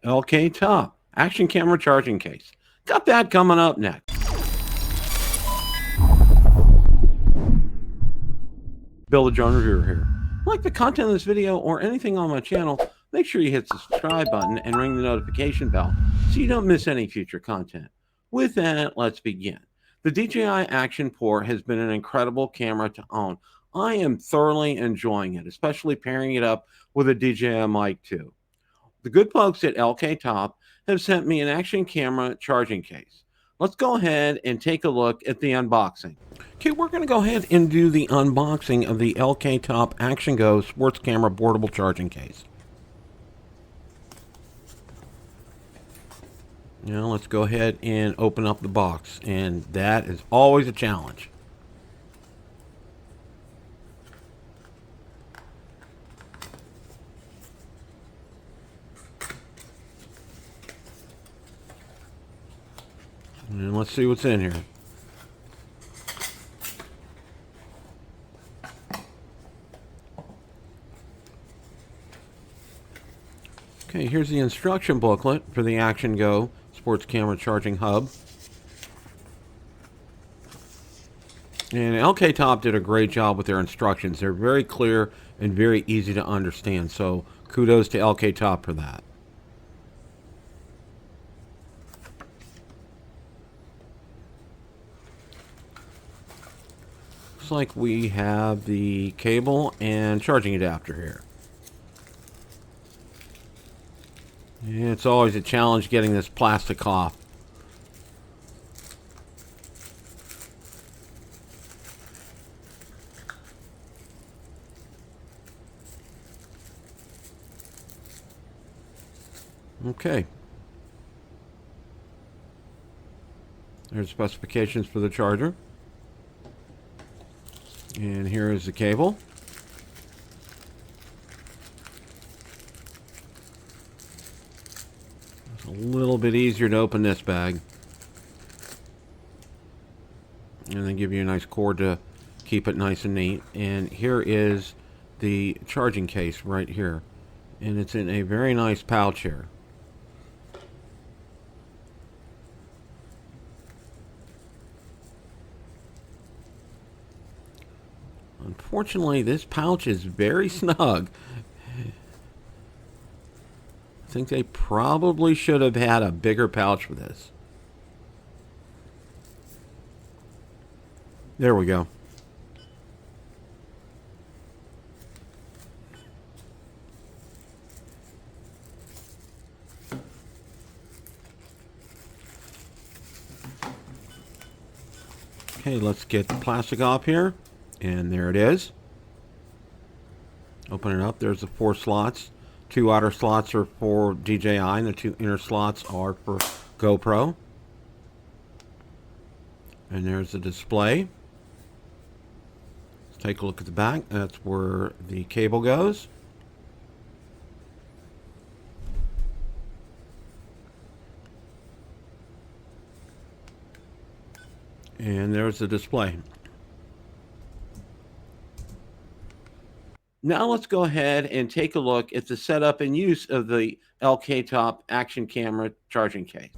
LKTOP action camera charging case. Got that coming up next. Bill the Drone Reviewer here. Like the content of this video or anything on my channel, make sure you hit the subscribe button and ring the notification bell so you don't miss any future content. With that, let's begin. The DJI Action Pro has been an incredible camera to own. I am thoroughly enjoying it, especially pairing it up with a DJI Mic 2. The good folks at LKTOP have sent me an action camera charging case. Let's go ahead and take a look at the unboxing. Okay, we're going to go ahead and do the unboxing of the LKTOP Action Go sports camera boardable charging case. Now let's go ahead and open up the box, and that is always a challenge. And let's see what's in here. Okay, here's the instruction booklet for the Action Go sports camera charging hub. And LKTOP did a great job with their instructions. They're very clear and very easy to understand. So kudos to LKTOP for that. Looks like we have the cable and charging adapter here. Yeah, it's always a challenge getting this plastic off. Okay. There's specifications for the charger. And here is the cable. It's a little bit easier to open this bag. And then give you a nice cord to keep it nice and neat. And here is the charging case right here. And it's in a very nice pouch here. Unfortunately, this pouch is very snug. I think they probably should have had a bigger pouch for this. There we go. Okay, let's get the plastic off here. And there it is. Open it up. There's the 4 slots. 2 outer slots are for DJI, and the 2 inner slots are for GoPro. And there's the display. Let's take a look at the back. That's where the cable goes. And there's the display. Now let's go ahead and take a look at the setup and use of the LKTOP action camera charging case.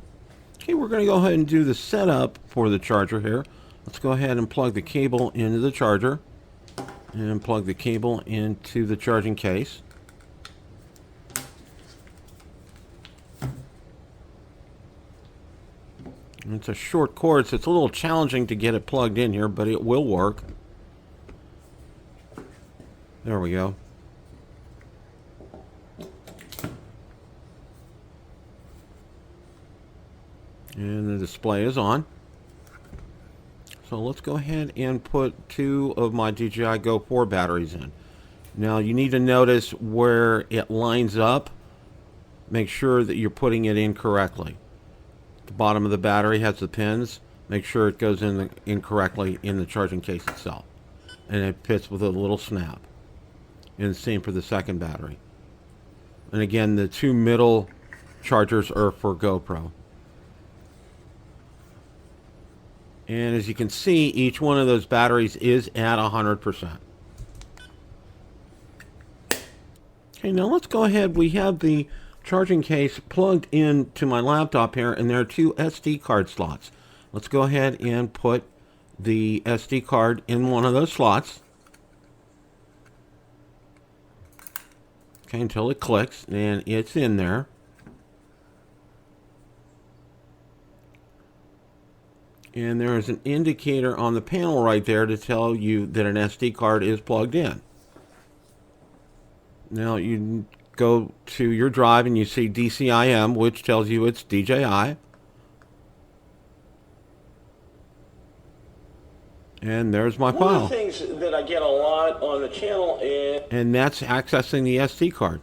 Okay, we're going to go ahead and do the setup for the charger here. Let's go ahead and plug the cable into the charger and plug the cable into the charging case. And it's a short cord, so it's a little challenging to get it plugged in here, but it will work. There we go. And the display is on. So let's go ahead and put 2 of my DJI Go 4 batteries in. Now you need to notice where it lines up. Make sure that you're putting it in correctly. The bottom of the battery has the pins. Make sure it goes in correctly in the charging case itself. And it fits with a little snap. And the same for the second battery. And again, the 2 middle chargers are for GoPro. And as you can see, each one of those batteries is at 100%. Okay, now let's go ahead. We have the charging case plugged into my laptop here, and there are two SD card slots. Let's go ahead and put the SD card in one of those slots. Okay, until it clicks, and it's in there. And there is an indicator on the panel right there to tell you that an SD card is plugged in. Now you go to your drive and you see DCIM, which tells you it's DJI. And there's my file. One of the things that I get a lot on the channel is... And that's accessing the SD card.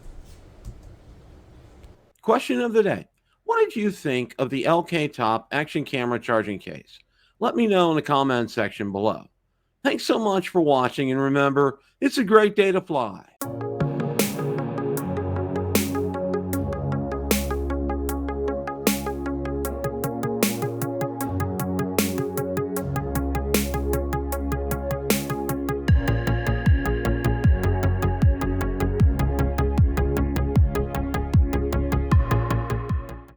Question of the day. What did you think of the LKTOP action camera charging case? Let me know in the comment section below. Thanks so much for watching, and remember, it's a great day to fly.